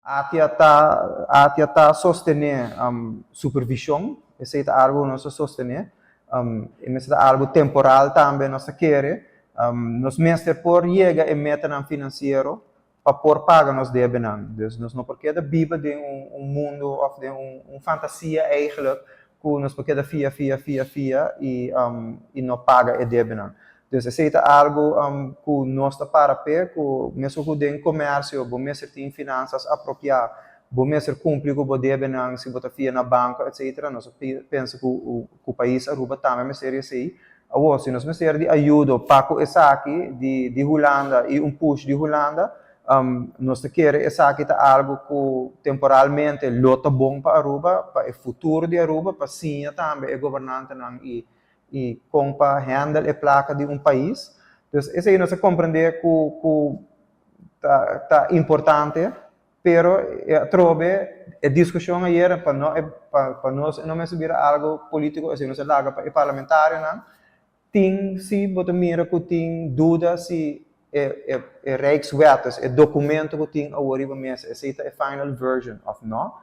Até tá sostener supervisão, esse é algo nós sostener, esse é algo temporal também nós queremos, nós mestre por chega e meta no financeiro para por pagar nos débito, dus nós não porque da Bíblia de mundo of de fantasia eigenlijk, que nós porque da fia e não paga e débito. Dus esse é algo que nós está para pé, que mesmo que tem comércio, o mesmo tem finanças apropriadas, o mesmo cumpre com o débito, se você fia na banca, etc. Nós pensa que o país Aruba também é sério assim. Agora, se nós precisamos de ajuda para essa aqui de Holanda e push de Holanda, nós queremos essa aqui algo que temporalmente lota bom para Aruba, para o futuro de Aruba, para sim também o governante e com para handle a placa de país. Então, isso aí nós compreender que tá importante, pero trobe a discussão ayer para nós não me subir algo político, assim nós larga para o parlamentário, não? Tem se você mira que tem dúvida se é Rijkswettes, é documento que tem agora mesmo, essa é a final version of não?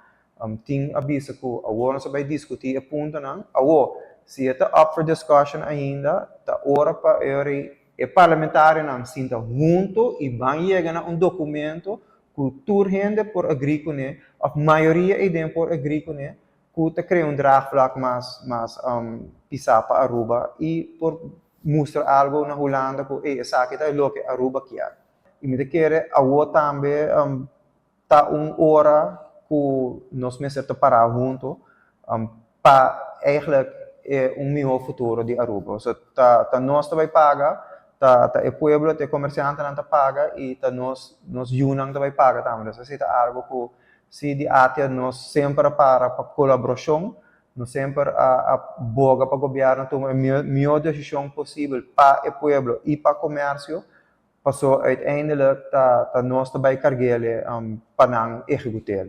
Tem aviso que agora nós vai discutir a ponto não? Agora se está up for discussion ainda, está hora para o parlamentário não sinta junto e vai chegar a documento que toda gente por agrícola, a maioria é por agrícola, que te cria draagvlak mais pisar para Aruba e por mostrar algo na Holanda que essa aqui está lo que Aruba quer. E me quer agora também tá hora que nós mesmos parar junto para eigenlijk melhor futuro de Aruba. So, nós vai pagar, o povo, o comerciante não paga e nós junam vai pagar também. Então, isso é algo que se de até nós sempre para colaboração, nós sempre boga para o governo tomar a melhor decisão possível para o povo e para o comércio, para uiteindelijk nós vai carregar para executar.